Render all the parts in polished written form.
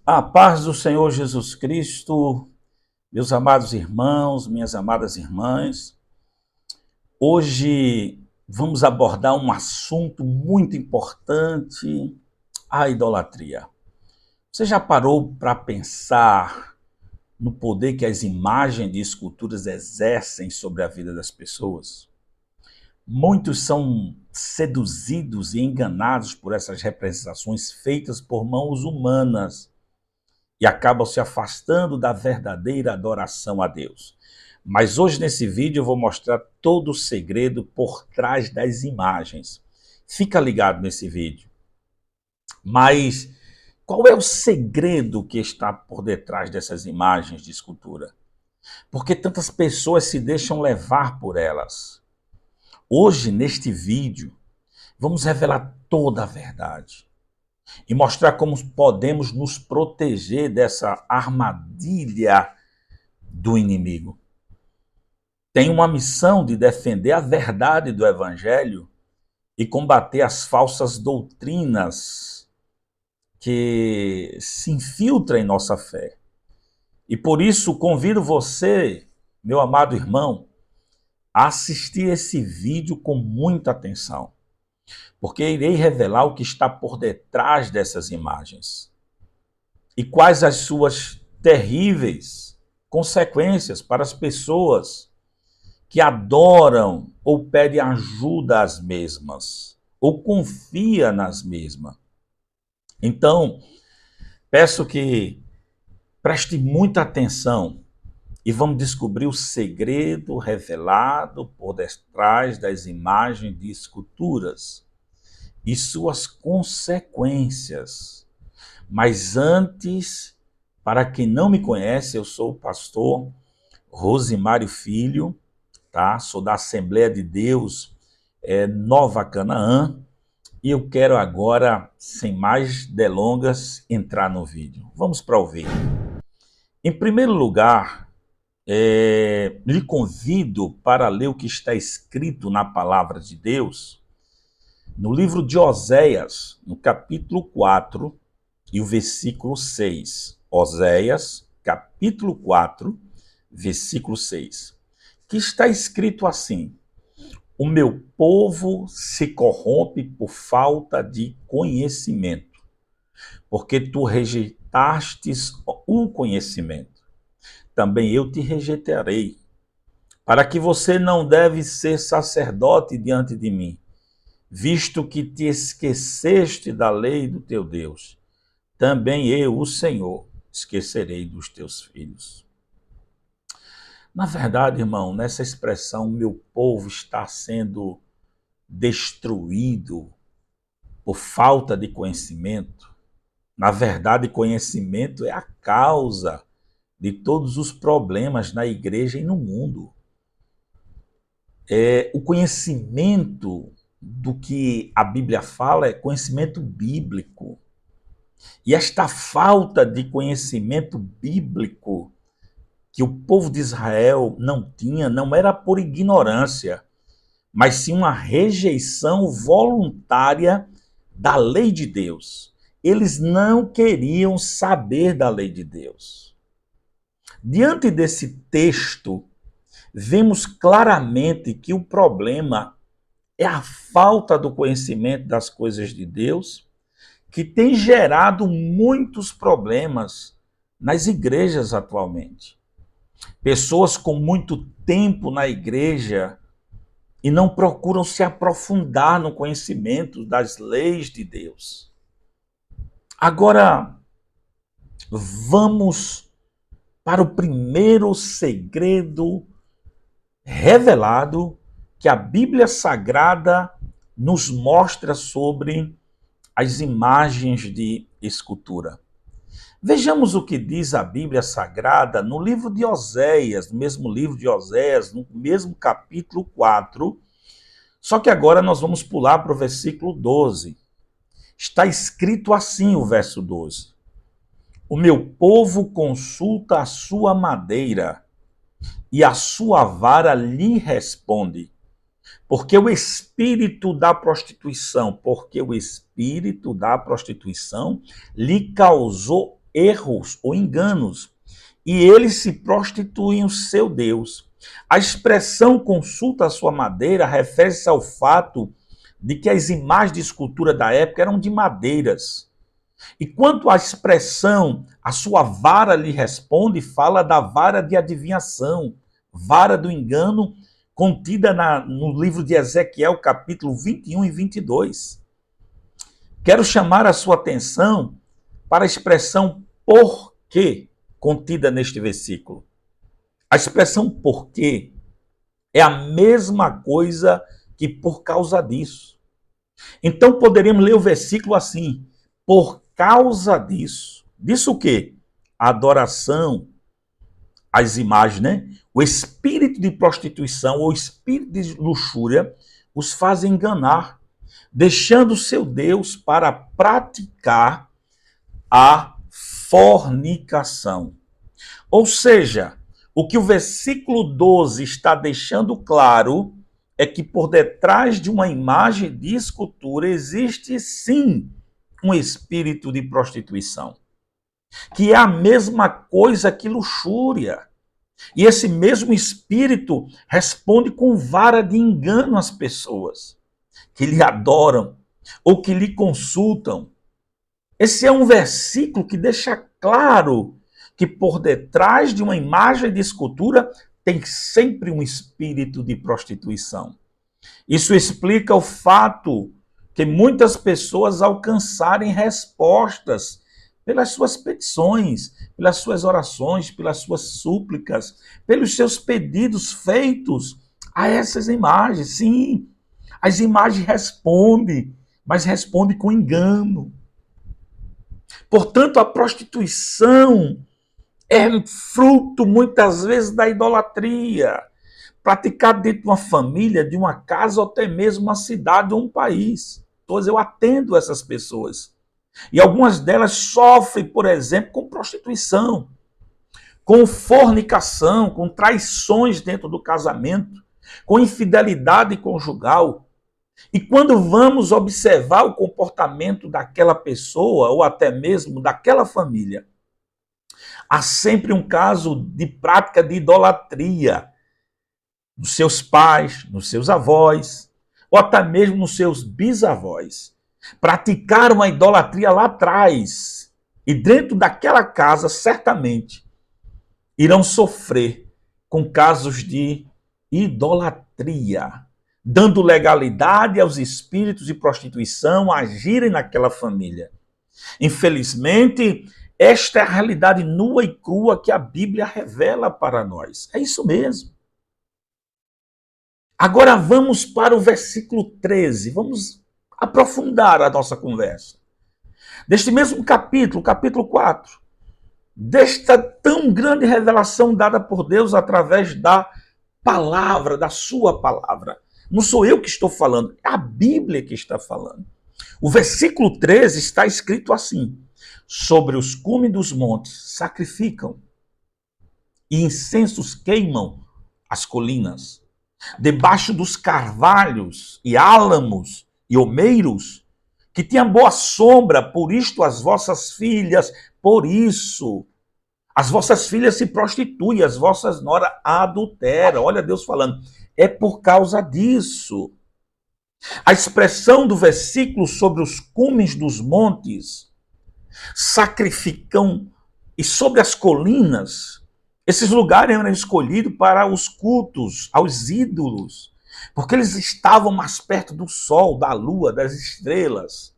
A paz do Senhor Jesus Cristo, meus amados irmãos, minhas amadas irmãs. Hoje vamos abordar um assunto muito importante, a idolatria. Você já parou para pensar no poder que as imagens de esculturas exercem sobre a vida das pessoas? Muitos são seduzidos e enganados por essas representações feitas por mãos humanas e acabam se afastando da verdadeira adoração a Deus. Mas hoje nesse vídeo eu vou mostrar todo o segredo por trás das imagens. Fica ligado nesse vídeo. Mas qual é o segredo que está por detrás dessas imagens de escultura? Por que tantas pessoas se deixam levar por elas? Hoje, neste vídeo, vamos revelar toda a verdade e mostrar como podemos nos proteger dessa armadilha do inimigo. Tem uma missão de defender a verdade do Evangelho e combater as falsas doutrinas que se infiltram em nossa fé. E por isso convido você, meu amado irmão, a assistir esse vídeo com muita atenção, porque irei revelar o que está por detrás dessas imagens e quais as suas terríveis consequências para as pessoas que adoram ou pedem ajuda às mesmas, ou confia nas mesmas. Então, peço que preste muita atenção e vamos descobrir o segredo revelado por detrás das imagens de esculturas e suas consequências. Mas antes, para quem não me conhece, eu sou o pastor Rosimário Filho, tá? Sou da Assembleia de Deus Nova Canaã e eu quero agora, sem mais delongas, entrar no vídeo. Vamos para o vídeo. Em primeiro lugar, lhe convido para ler o que está escrito na palavra de Deus, no livro de Oséias, no capítulo 4 e o versículo 6. Oséias, capítulo 4, versículo 6. Que está escrito assim: o meu povo se corrompe por falta de conhecimento, porque tu rejeitastes o conhecimento. Também eu te rejeitarei, para que você não deve ser sacerdote diante de mim, visto que te esqueceste da lei do teu Deus. Também eu, o Senhor, esquecerei dos teus filhos. Na verdade, irmão, nessa expressão, meu povo está sendo destruído por falta de conhecimento. Na verdade, conhecimento é a causa de todos os problemas na igreja e no mundo. O conhecimento do que a Bíblia fala é conhecimento bíblico. E esta falta de conhecimento bíblico que o povo de Israel não tinha, não era por ignorância, mas sim uma rejeição voluntária da lei de Deus. Eles não queriam saber da lei de Deus. Diante desse texto, vemos claramente que o problema é a falta do conhecimento das coisas de Deus, que tem gerado muitos problemas nas igrejas atualmente. Pessoas com muito tempo na igreja e não procuram se aprofundar no conhecimento das leis de Deus. Agora, vamos para o primeiro segredo revelado que a Bíblia Sagrada nos mostra sobre as imagens de escultura. Vejamos o que diz a Bíblia Sagrada no livro de Oséias, no mesmo livro de Oséias, no mesmo capítulo 4, só que agora nós vamos pular para o versículo 12. Está escrito assim o verso 12: o meu povo consulta a sua madeira, e a sua vara lhe responde. Porque o espírito da prostituição lhe causou erros ou enganos, e eles se prostituem o seu Deus. A expressão consulta a sua madeira refere-se ao fato de que as imagens de escultura da época eram de madeiras. E quanto à expressão, a sua vara lhe responde, fala da vara de adivinhação, vara do engano, contida no livro de Ezequiel, capítulo 21 e 22. Quero chamar a sua atenção para a expressão porquê, contida neste versículo. A expressão porquê é a mesma coisa que por causa disso. Então poderíamos ler o versículo assim: por causa disso. Disso o quê? A adoração às imagens, né? O espírito de prostituição ou espírito de luxúria os faz enganar, deixando o seu Deus para praticar a fornicação. Ou seja, o que o versículo 12 está deixando claro é que por detrás de uma imagem de escultura existe sim um espírito de prostituição, que é a mesma coisa que luxúria. E esse mesmo espírito responde com vara de engano às pessoas que lhe adoram ou que lhe consultam. Esse é um versículo que deixa claro que por detrás de uma imagem de escultura tem sempre um espírito de prostituição. Isso explica o fato que muitas pessoas alcançarem respostas pelas suas petições, pelas suas orações, pelas suas súplicas, pelos seus pedidos feitos a essas imagens. Sim, as imagens respondem, mas respondem com engano. Portanto, a prostituição é fruto, muitas vezes, da idolatria, praticada dentro de uma família, de uma casa, ou até mesmo uma cidade ou um país. Pois eu atendo essas pessoas. E algumas delas sofrem, por exemplo, com prostituição, com fornicação, com traições dentro do casamento, com infidelidade conjugal. E quando vamos observar o comportamento daquela pessoa, ou até mesmo daquela família, há sempre um caso de prática de idolatria nos seus pais, nos seus avós, ou até mesmo nos seus bisavós. Praticaram a idolatria lá atrás. E dentro daquela casa, certamente, irão sofrer com casos de idolatria, dando legalidade aos espíritos de prostituição agirem naquela família. Infelizmente, esta é a realidade nua e crua que a Bíblia revela para nós. É isso mesmo. Agora vamos para o versículo 13. Vamos aprofundar a nossa conversa. Deste mesmo capítulo, capítulo 4, desta tão grande revelação dada por Deus através da palavra, da sua palavra. Não sou eu que estou falando, é a Bíblia que está falando. O versículo 13 está escrito assim: sobre os cumes dos montes sacrificam, e incensos queimam as colinas. Debaixo dos carvalhos e álamos e omeiros, que tinham boa sombra, por isto as vossas filhas, por isso as vossas filhas se prostituem, as vossas noras adulteram. Olha Deus falando, é por causa disso. A expressão do versículo sobre os cumes dos montes sacrificam e sobre as colinas, esses lugares eram escolhidos para os cultos aos ídolos, porque eles estavam mais perto do sol, da lua, das estrelas,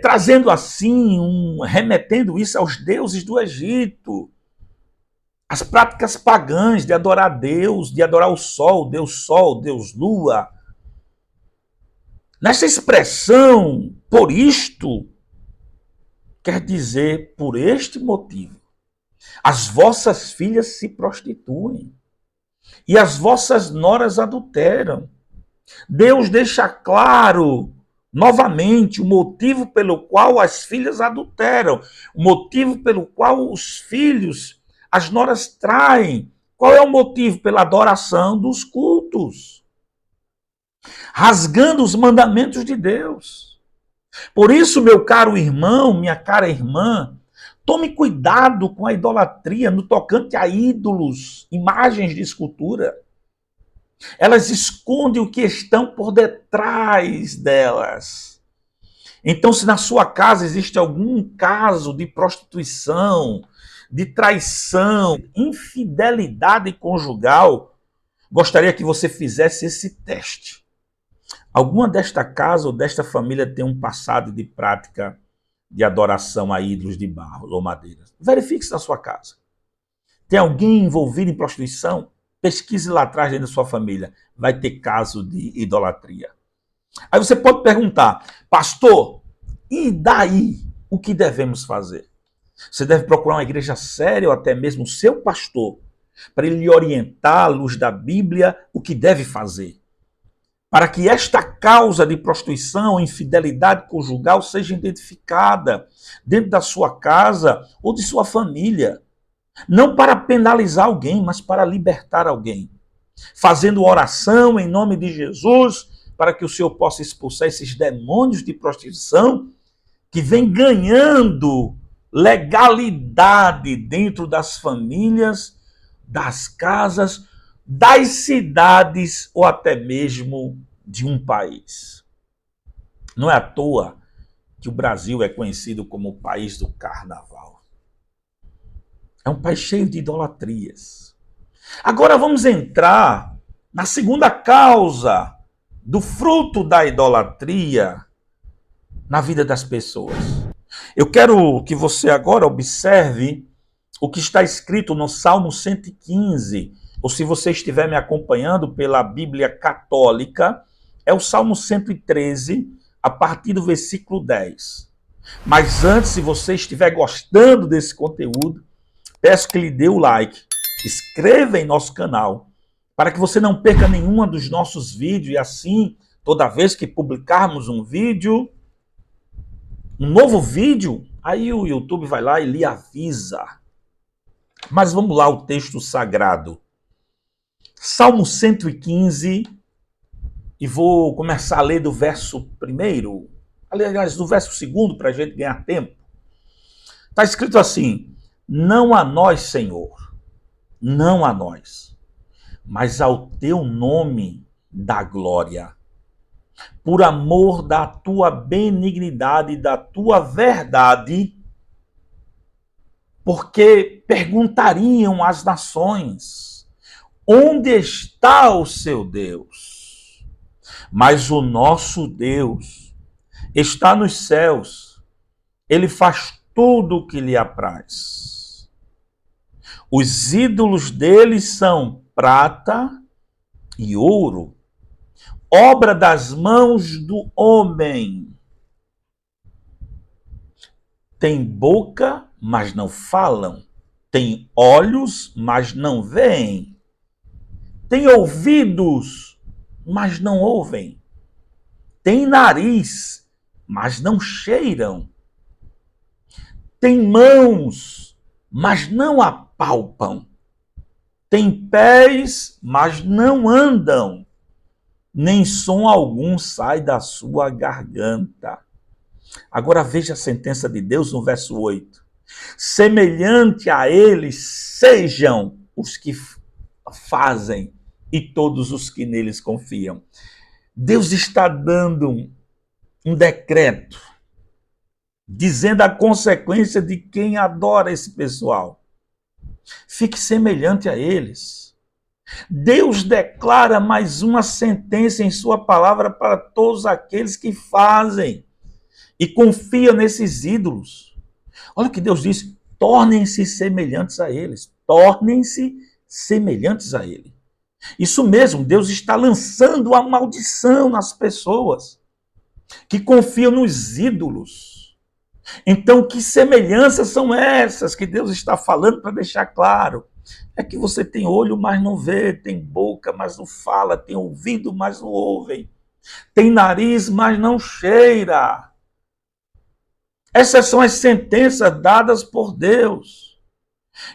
trazendo assim, remetendo isso aos deuses do Egito, as práticas pagãs de adorar Deus, de adorar o sol, Deus lua. Nessa expressão, por isto, quer dizer por este motivo. As vossas filhas se prostituem e as vossas noras adulteram. Deus deixa claro, novamente, o motivo pelo qual as filhas adulteram, o motivo pelo qual os filhos, as noras traem. Qual é o motivo? Pela adoração dos cultos, rasgando os mandamentos de Deus. Por isso, meu caro irmão, minha cara irmã, Tome cuidado com a idolatria no tocante a ídolos, imagens de escultura. Elas escondem o que estão por detrás delas. Então, se na sua casa existe algum caso de prostituição, de traição, infidelidade conjugal, gostaria que você fizesse esse teste. Alguma desta casa ou desta família tem um passado de prática de adoração a ídolos de barro ou madeira? Verifique se na sua casa. Tem alguém envolvido em prostituição? Pesquise lá atrás dentro da sua família. Vai ter caso de idolatria. Aí você pode perguntar, pastor, e daí o que devemos fazer? Você deve procurar uma igreja séria ou até mesmo o seu pastor para ele lhe orientar à luz da Bíblia o que deve fazer. Para que esta causa de prostituição ou infidelidade conjugal seja identificada dentro da sua casa ou de sua família. Não para penalizar alguém, mas para libertar alguém. Fazendo oração em nome de Jesus, para que o Senhor possa expulsar esses demônios de prostituição que vem ganhando legalidade dentro das famílias, das casas, das cidades ou até mesmo de um país. Não é à toa que o Brasil é conhecido como o país do carnaval. É um país cheio de idolatrias. Agora vamos entrar na segunda causa do fruto da idolatria na vida das pessoas. Eu quero que você agora observe o que está escrito no Salmo 115, ou se você estiver me acompanhando pela Bíblia Católica, é o Salmo 113, a partir do versículo 10. Mas antes, se você estiver gostando desse conteúdo, peço que lhe dê o like, inscreva em nosso canal, para que você não perca nenhuma dos nossos vídeos, e assim, toda vez que publicarmos um vídeo, um novo vídeo, aí o YouTube vai lá e lhe avisa. Mas vamos lá, o texto sagrado. Salmo 115, e vou começar a ler do verso 1, aliás, do verso 2, para a gente ganhar tempo. Está escrito assim: não a nós, Senhor, não a nós, mas ao teu nome dá glória, por amor da tua benignidade e da tua verdade, porque perguntariam as nações, onde está o seu Deus? Mas o nosso Deus está nos céus, ele faz tudo o que lhe apraz. Os ídolos dele são prata e ouro, obra das mãos do homem. Tem boca, mas não falam. Tem olhos, mas não veem. Tem ouvidos, mas não ouvem. Tem nariz, mas não cheiram. Tem mãos, mas não apalpam. Tem pés, mas não andam. Nem som algum sai da sua garganta. Agora veja a sentença de Deus no verso 8. Semelhante a eles sejam os que fazem e todos os que neles confiam. Deus está dando um decreto, dizendo a consequência de quem adora esse pessoal. Fique semelhante a eles. Deus declara mais uma sentença em sua palavra para todos aqueles que fazem e confiam nesses ídolos. Olha o que Deus diz: tornem-se semelhantes a eles. Tornem-se semelhantes a ele. Isso mesmo, Deus está lançando a maldição nas pessoas que confiam nos ídolos. Então, que semelhanças são essas que Deus está falando para deixar claro? É que você tem olho, mas não vê, tem boca, mas não fala, tem ouvido, mas não ouve, tem nariz, mas não cheira. Essas são as sentenças dadas por Deus.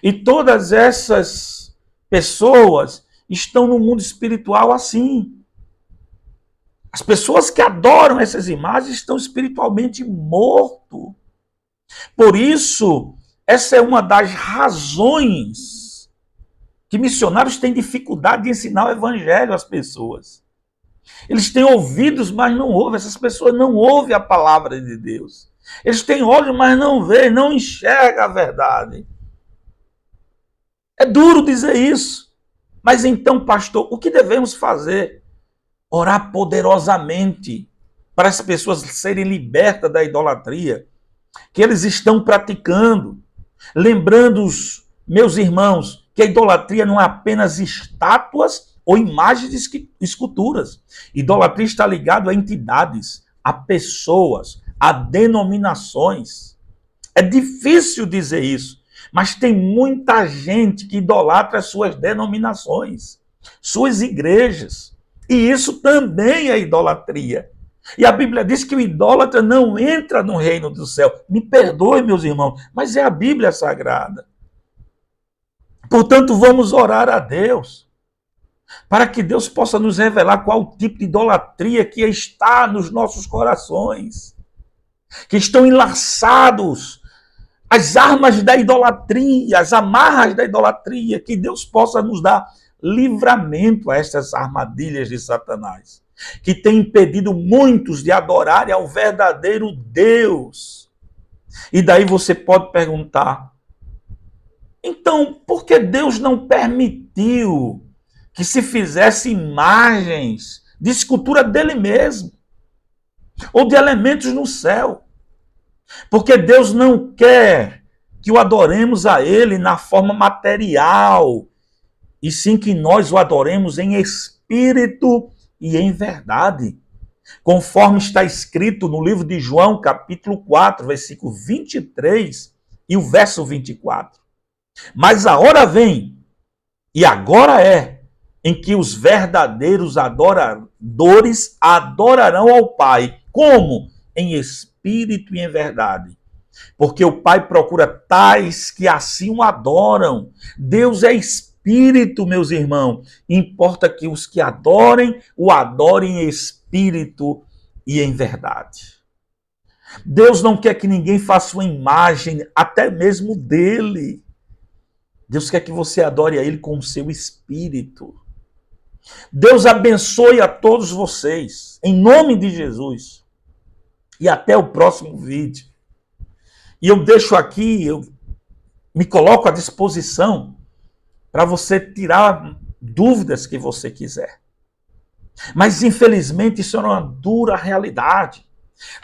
E todas essas pessoas estão no mundo espiritual assim. As pessoas que adoram essas imagens estão espiritualmente mortos. Por isso, Essa é uma das razões que missionários têm dificuldade de ensinar o evangelho às pessoas. Eles têm ouvidos, mas não ouvem. Essas pessoas não ouvem a palavra de Deus. Eles têm olhos, mas não veem, não enxergam a verdade. É duro dizer isso. Mas então, pastor, o que devemos fazer? Orar poderosamente para as pessoas serem libertas da idolatria que eles estão praticando. Lembrando os meus irmãos que a idolatria não é apenas estátuas ou imagens de esculturas. Idolatria está ligado a entidades, a pessoas, a denominações. É difícil dizer isso, mas tem muita gente que idolatra as suas denominações, suas igrejas. E isso também é idolatria. E a Bíblia diz que o idólatra não entra no reino do céu. Me perdoe, meus irmãos, mas é a Bíblia sagrada. Portanto, vamos orar a Deus, para que Deus possa nos revelar qual o tipo de idolatria que está nos nossos corações, que estão enlaçados as armas da idolatria, as amarras da idolatria, que Deus possa nos dar livramento a essas armadilhas de Satanás, que tem impedido muitos de adorarem ao verdadeiro Deus. E daí você pode perguntar, então, por que Deus não permitiu que se fizesse imagens de escultura dele mesmo, ou de elementos no céu? Porque Deus não quer que o adoremos a ele na forma material, e sim que nós o adoremos em espírito e em verdade, conforme está escrito no livro de João, capítulo 4, versículo 23 e o verso 24. Mas a hora vem, e agora é, em que os verdadeiros adoradores adorarão ao Pai. Como? Em espírito e em verdade. Porque o Pai procura tais que assim o adoram. Deus é espírito, meus irmãos. Importa que os que adorem, o adorem em espírito e em verdade. Deus não quer que ninguém faça uma imagem, até mesmo dele. Deus quer que você adore a ele com o seu espírito. Deus abençoe a todos vocês, em nome de Jesus. E até o próximo vídeo. E eu deixo aqui, eu me coloco à disposição para você tirar dúvidas que você quiser. Mas, infelizmente, isso é uma dura realidade.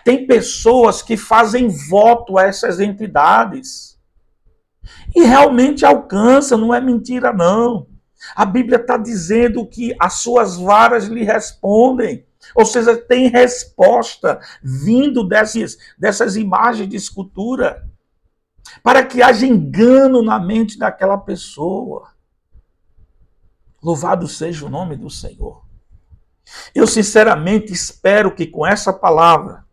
Tem pessoas que fazem voto a essas entidades. E realmente alcança, não é mentira não. A Bíblia está dizendo que as suas varas lhe respondem. Ou seja, tem resposta vindo dessas imagens de escultura. Para que haja engano na mente daquela pessoa. Louvado seja o nome do Senhor. Eu sinceramente espero que com essa palavra,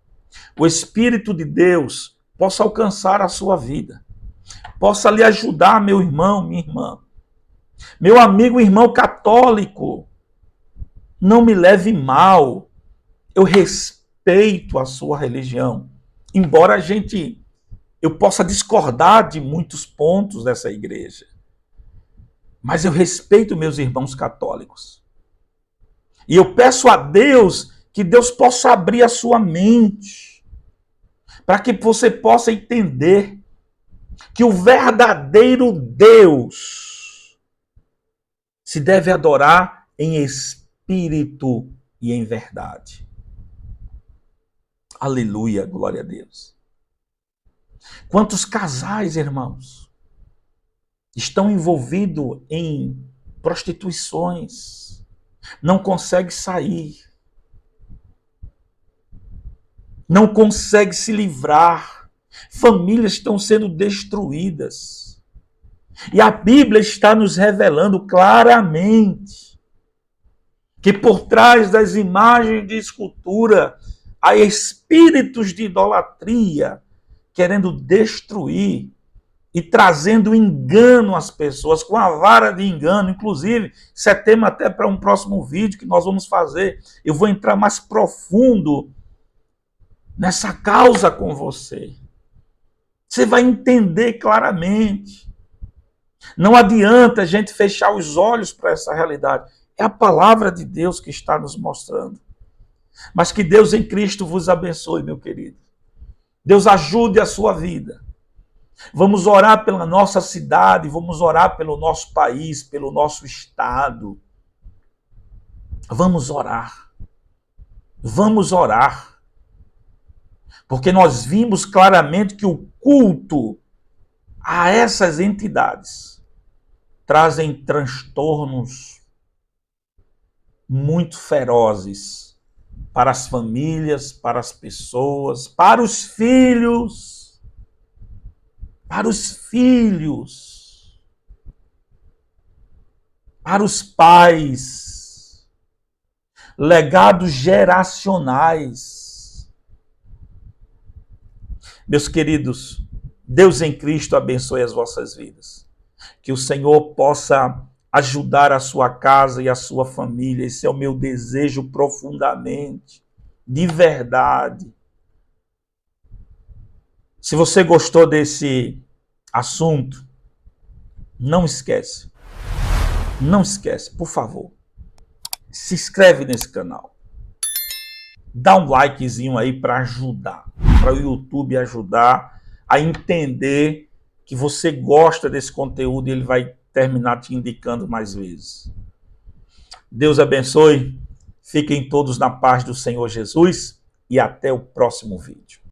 o Espírito de Deus possa alcançar a sua vida. Possa lhe ajudar, meu irmão, minha irmã. Meu amigo, irmão católico, não me leve mal. Eu respeito a sua religião. Embora eu possa discordar de muitos pontos dessa igreja. Mas eu respeito meus irmãos católicos. E eu peço a Deus que Deus possa abrir a sua mente, para que você possa entender que o verdadeiro Deus se deve adorar em espírito e em verdade. Aleluia, glória a Deus. Quantos casais, irmãos, estão envolvidos em prostituições, não conseguem sair, não conseguem se livrar, famílias estão sendo destruídas. E a Bíblia está nos revelando claramente que por trás das imagens de escultura há espíritos de idolatria querendo destruir e trazendo engano às pessoas, com a vara de engano. Inclusive, isso é tema até para um próximo vídeo que nós vamos fazer. Eu vou entrar mais profundo nessa causa com você. Você vai entender claramente. Não adianta a gente fechar os olhos para essa realidade. É a palavra de Deus que está nos mostrando. Mas que Deus em Cristo vos abençoe, meu querido. Deus ajude a sua vida. Vamos orar pela nossa cidade, vamos orar pelo nosso país, pelo nosso estado. Vamos orar. Vamos orar. Porque nós vimos claramente que o culto a essas entidades trazem transtornos muito ferozes para as famílias, para as pessoas, para os filhos, para os pais, legados geracionais. Meus queridos, Deus em Cristo abençoe as vossas vidas. Que o Senhor possa ajudar a sua casa e a sua família. Esse é o meu desejo profundamente, de verdade. Se você gostou desse assunto, não esquece, por favor, se inscreve nesse canal. Dá um likezinho aí para ajudar, para o YouTube ajudar a entender que você gosta desse conteúdo e ele vai terminar te indicando mais vezes. Deus abençoe, fiquem todos na paz do Senhor Jesus e até o próximo vídeo.